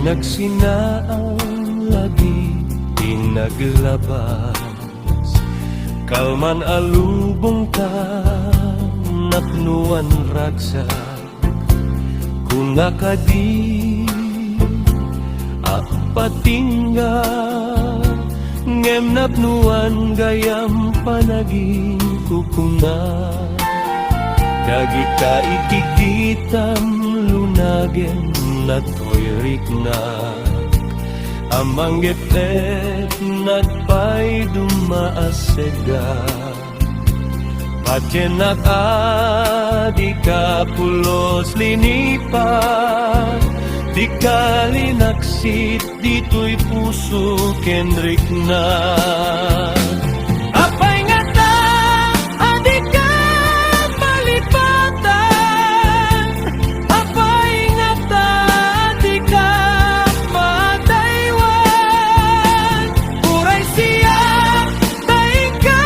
Nagsinaang lagi pinaglabas, kalman alubong ka, napnuan ragsak, kung nakadi patingga, ngem napnuan gayam panaging kukuna. Dagi ka ikikitam lunagen na toyrik na, amang gepet nagpay dumaasega. Patyenak adi ka pulos linipat, di kalinaksit dito'y puso kenrik na. Apay nga ta, adi ka malipatan. Apay nga ta, adi ka mataywan. Uray siya, tayo ka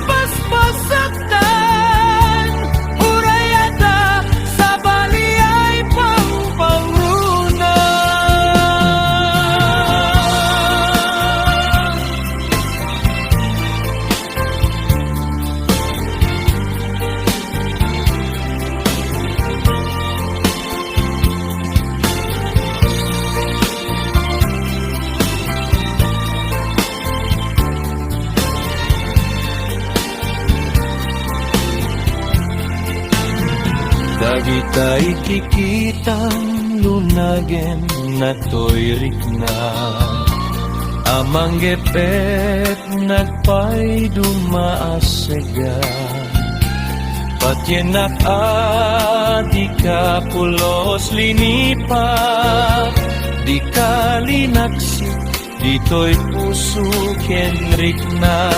paspasaktan. Uray ata, sa bali ay pangpangru. Dagi tayo kikitang lunagen na toyrik na, amang gepet nagpay dumaasega. Patyenak adi ka pulos linipat, di kalinaksit dito'y puso kenrik na.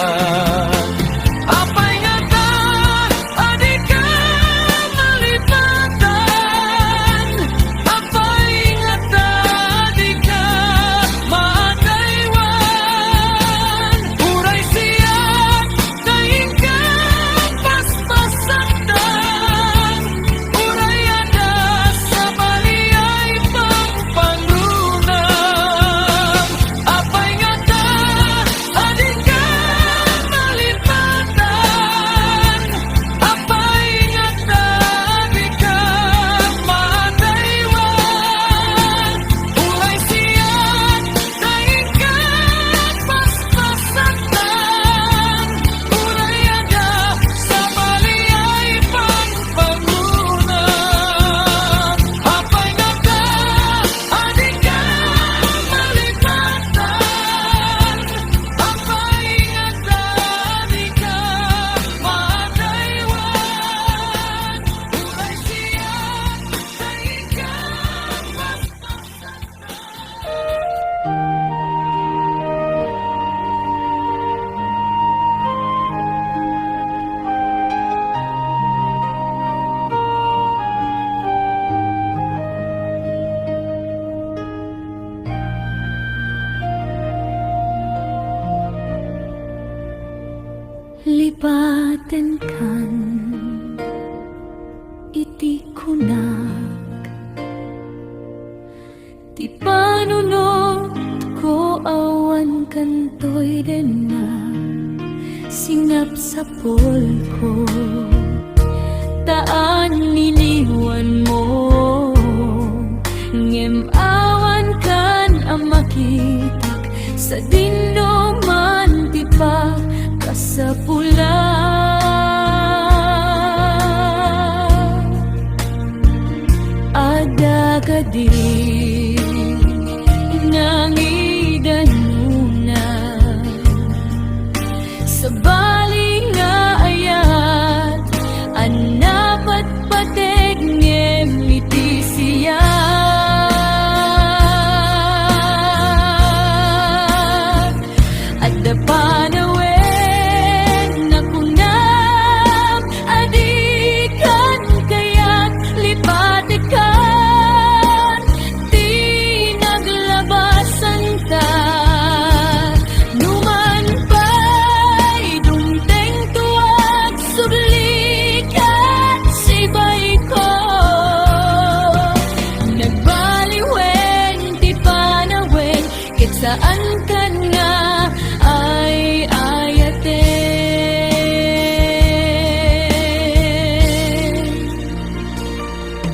Lipaten kan iti kunak, ti panunot ko awan kantoy den na, singap sa polko, taan niliwan mo, ngem awan kan ang makitak, sa dindo man ti pa sa pula. Ada kadi nangidanuna, sa bali nga ayat anapat patek ngemiti siya. saan ka na ay ayate.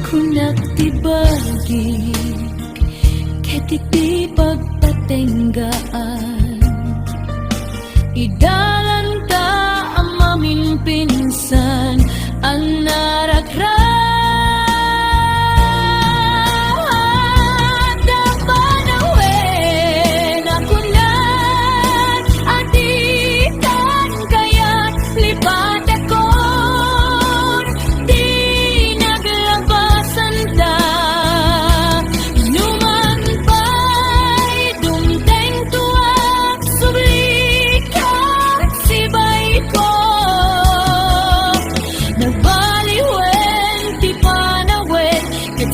Kung nagtibagig ketiti pagtatenggaan, idalan ta ang maming pinsan ang narakran.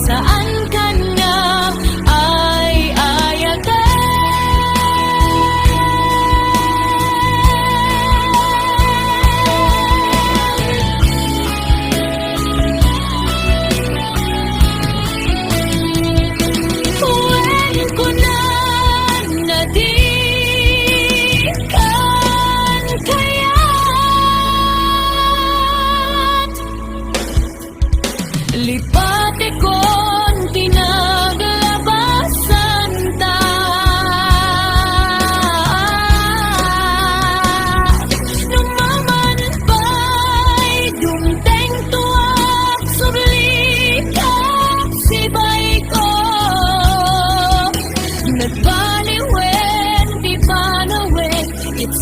Saan ka na ay ayate. Uwin ko na di kan kayat lipate ko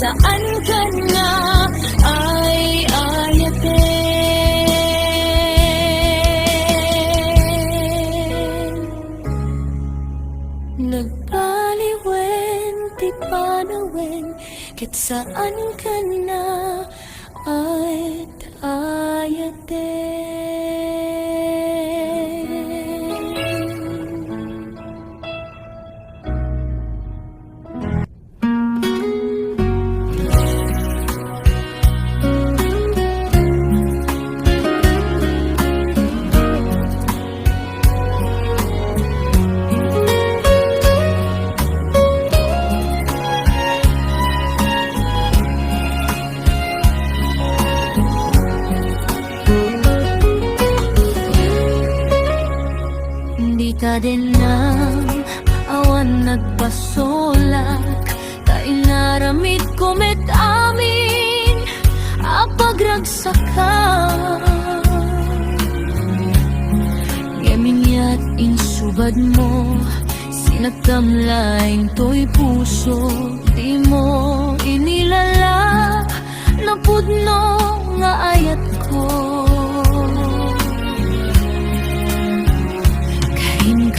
saan ka na ay ayate. Nagbaliwen, di panawen, kit saan ka na ay ayate. Ka din ng awan nagpasolak, kainaramid ko met amin apagragsaka. Ngeminyat insubad mo, sinagkamlaing to'y puso, di mo inilala, napudno nga ayat ko.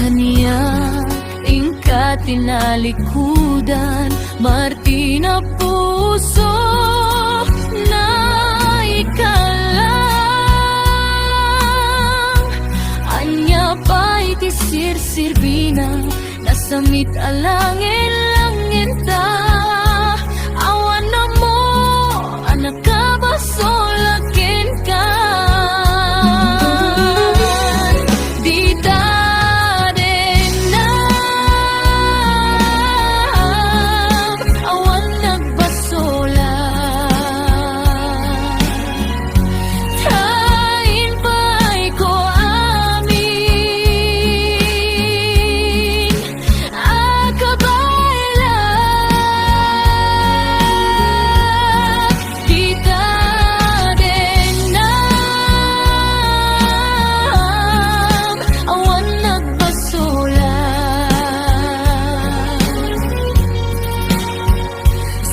Kaniya ingka tinalikudan, Martina puso na ikalang. Anya pa'y tisir-sirbina, nasamit alangin-langin ta. Awan na mo, anak ka ba solakin ka?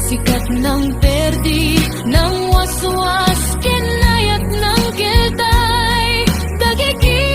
Sikat ng perdi, ng waswas, kinayat ng kiltay, dagigi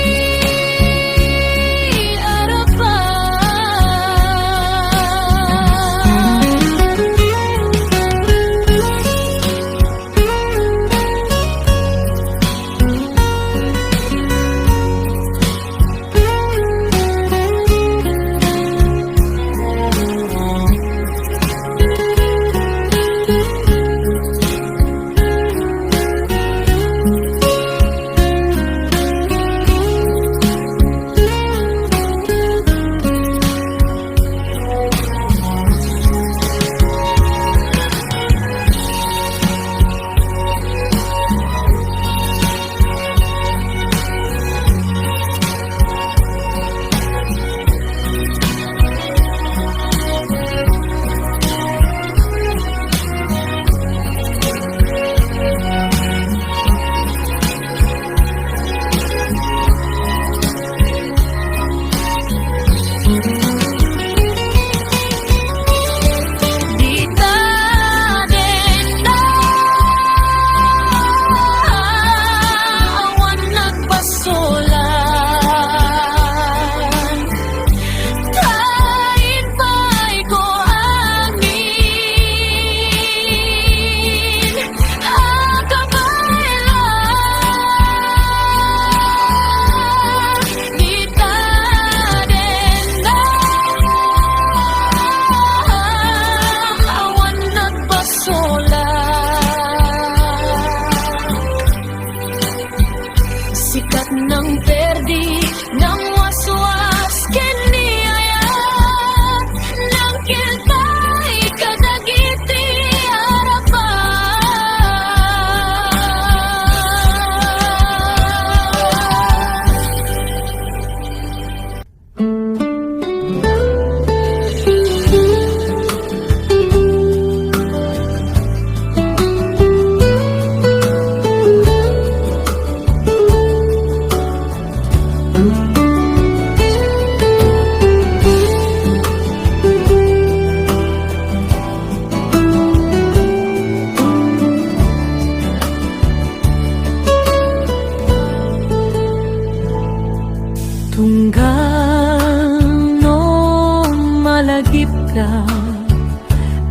ka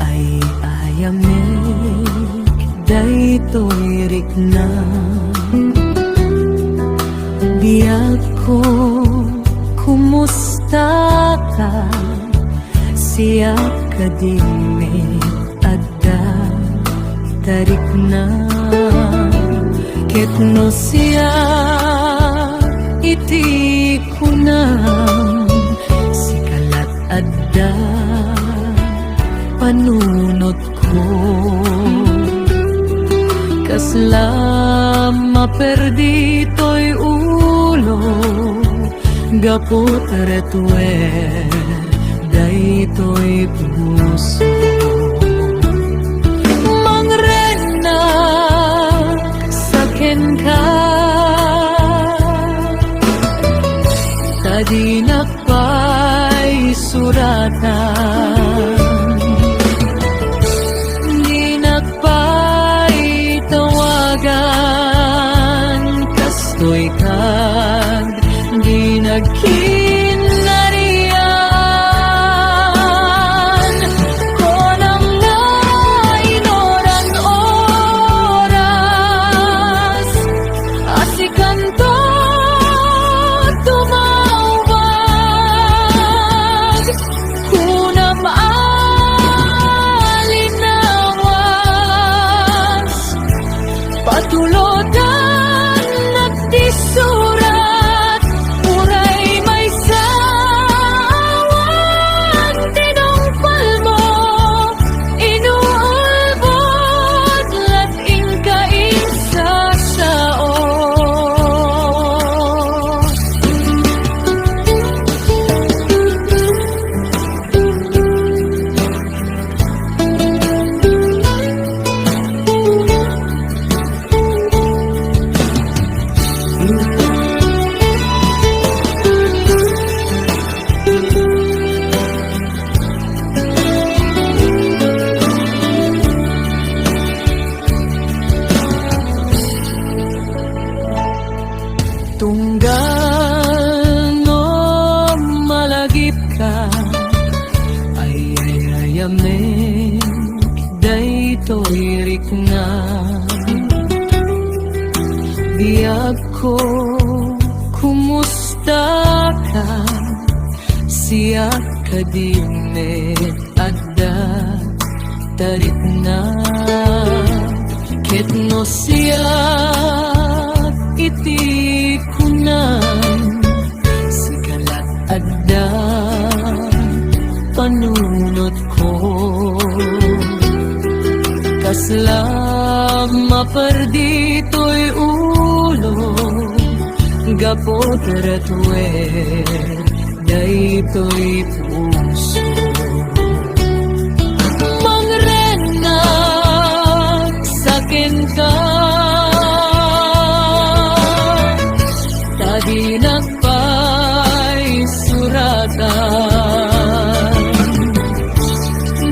ay ayamik daytoy rikna. Biyag ko, kumusta ka? Siya kadimit adda tarik na. Ketno siya iti kunang sikalat adda panunot ko. Kaslam maperdi to'y ulo gapot retwer daytoy puso. Mangrena saken ka tadi nakpay suratan, di nakpay tawagan, kastoy kag di nagkinarian. Konang nainoran oras, asikan to tumawag, kunam alinawas, patulodan nagtisurat, uray may sawan, tinongpal mo, inuulbot, lating kaisa saos. Tunggal no malagip ka ay ayamin daytoy rikna. Biyag ko, kumusta ka? Siya kadimit adda tarik na. Ketno siya iti kunang sikalat adda panunot ko. Kaslam maperdi to'y ulo gapot retwer daytoy puso. Mangrenak saken ka tadi nakpay suratan,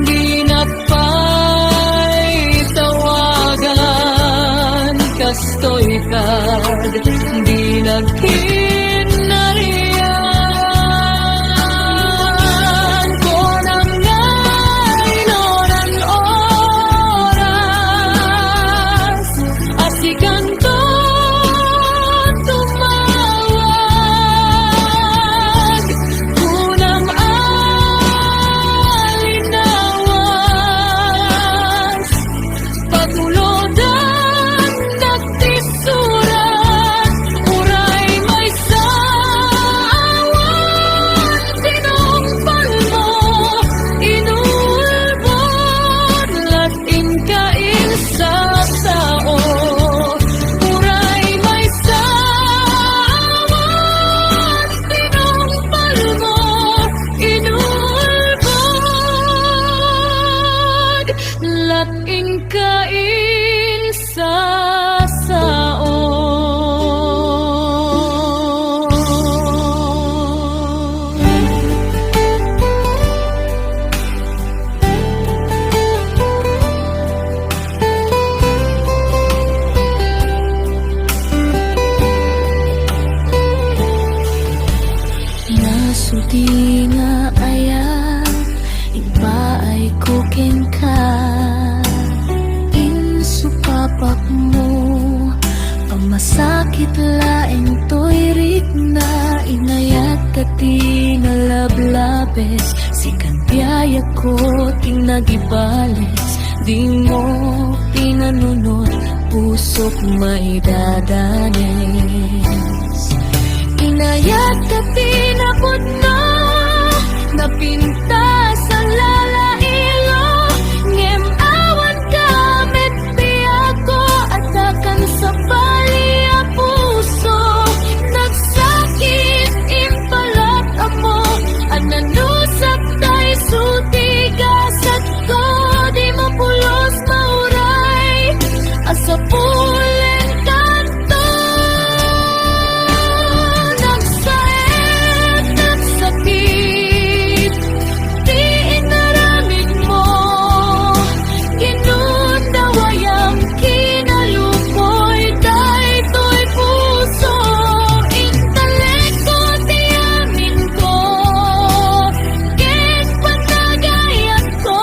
di nakpay tawagan, kastoy kad di nagkinarian. Konang nainoran oras, asikan to tumawag, kunam alinawas, patulodan nagtisurat, uray may sawan, tinongpal mo, inulbot, lating kainsa sao. Uray may sawan, tinongpal mo, inulbot, lating kainsa sao. Nasudi nga ayat, kuking ka insupapak mo pamasakit laeng to'y rikna inayat ka tinalablabes sikan biyaya ko ting nagibales di mo pinanunod pusok maidadanes inayat ka tinapod na napinta sa lalailo ngem awan ka metpiako atakan sa baliya puso nagsakit impalat amo ananusap tay sutigasat ko di mo pulos mauray asa pulen kanto nagsaet nagsakit di inaramid mo ginundawayang kinalupoy daytoy puso intelekto ti amin ko ket panagayat ko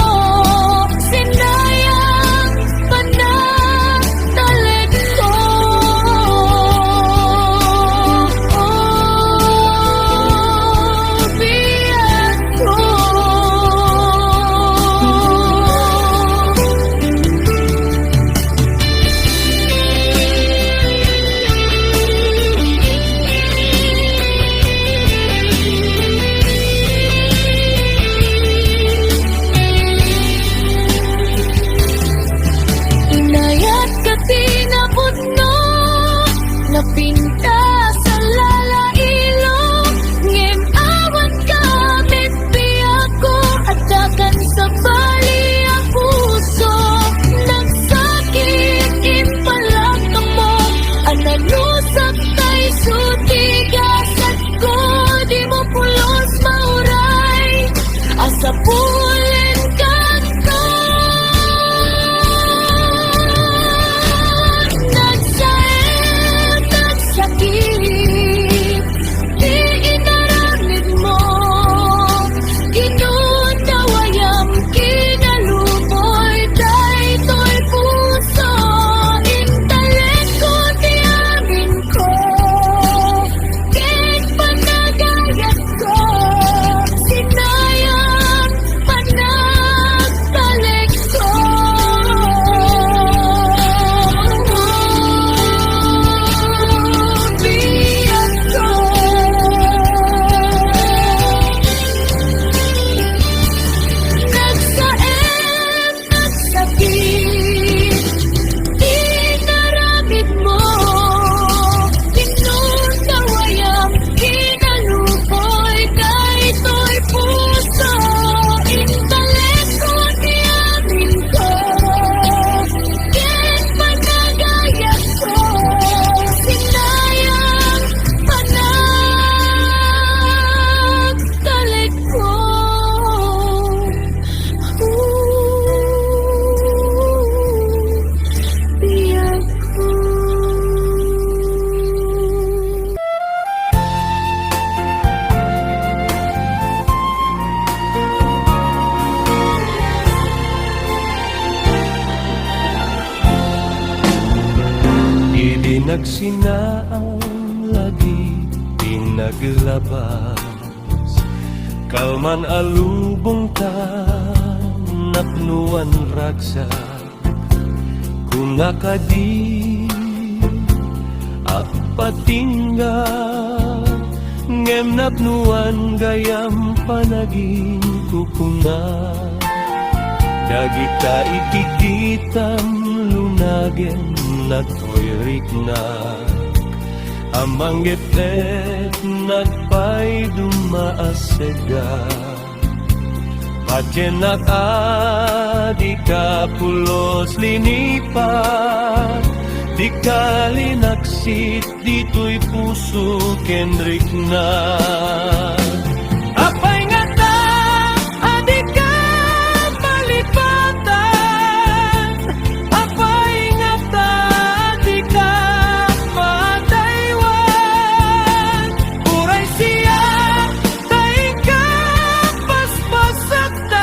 sinayang panagtalit ko biyak ko inayat ka tinapod no napinta sa lalailo ngem awan ka metpiako atakan sa baliya puso nagsakit impalat mo ananusap tay sutigasat ko di mo pulos mauray asa pulen kanto nagsaet nagsakit di inaramid mo ginundawayam kinalupoy daytoy puso intelekto ti amin ko ket panagayat ko sinayang panagtalik ko biyak ko nagsaet nagsakit di naramid mo ginundawayam kinalupoy daytoy puso intelekto ti amin ko ket panagayat ko sinayang panagtalik ko biyak ko Idinagsinaang lagi pinaglabas kalman alubong ta napnuan ragsa kung nakadi patingga ngem napnuan gayam panaging kukuna dagita ikikitam lunagen nagtoyrik na amang gepet nagpay dumaasega Pacenak di kapulos linipat di kalinaksit dito'y puso kenrik na apay nga ta adik ka malipatan apay nga ta di ka mataywan uray siya tay ka paspasaktan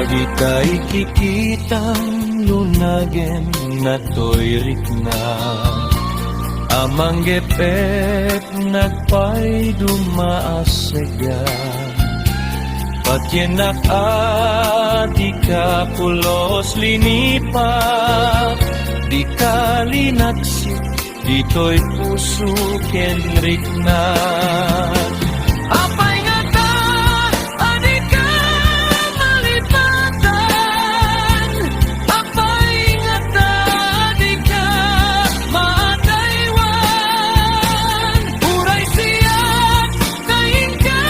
Lagi kay kikitang lunagen na to'y rikna. Amang gepet nagpay dumaasega. Patyenak di ka pulos linipa. Di ka linagsik, dito'y puso ken rikna. Apay nga ta, adi ka malipatan. Apay nga ta, adi ka maataywan. Uray siya, kain ka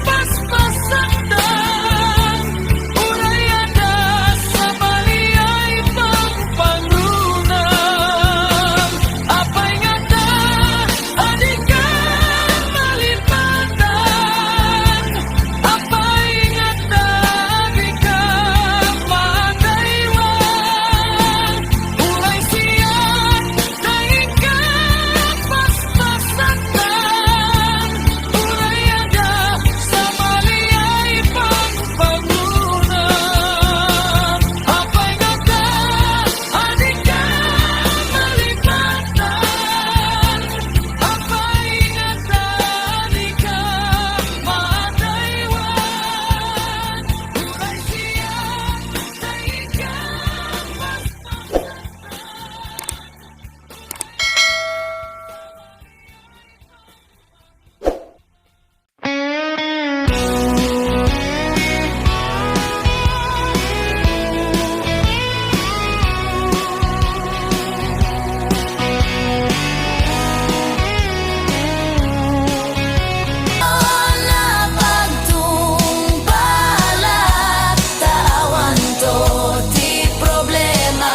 paspasaktan. Uray ada sa baliyay pangpangunan. Apay nga ta, adi ka malipatan. Apay nga ta, adi ka maataywan. Uray siya, kain ka paspasaktan. Uray ada sa baliyay pangpangunan. Apay nga ta, adi ka malipatan. Apay nga ta, adi ka maataywan. Uray siya, kain ka na pagtungpalat tawan to ti problema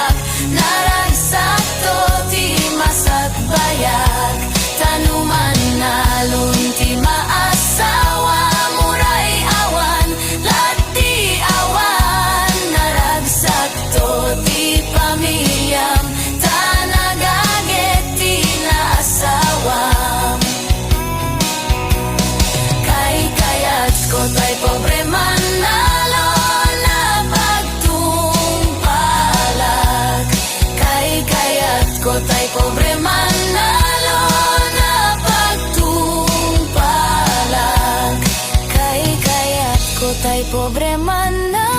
naragsak to ti masatbayag tanuman nalun ti maasawa muray awan lati awan naragsak to ti pamiyam tanagaget ti naasawam. Kayat ko tay pobre manalo na pagtungpalag. Kayat ko tay pobre manalo na pagtungpalag. Kayat ko tay pobre manalo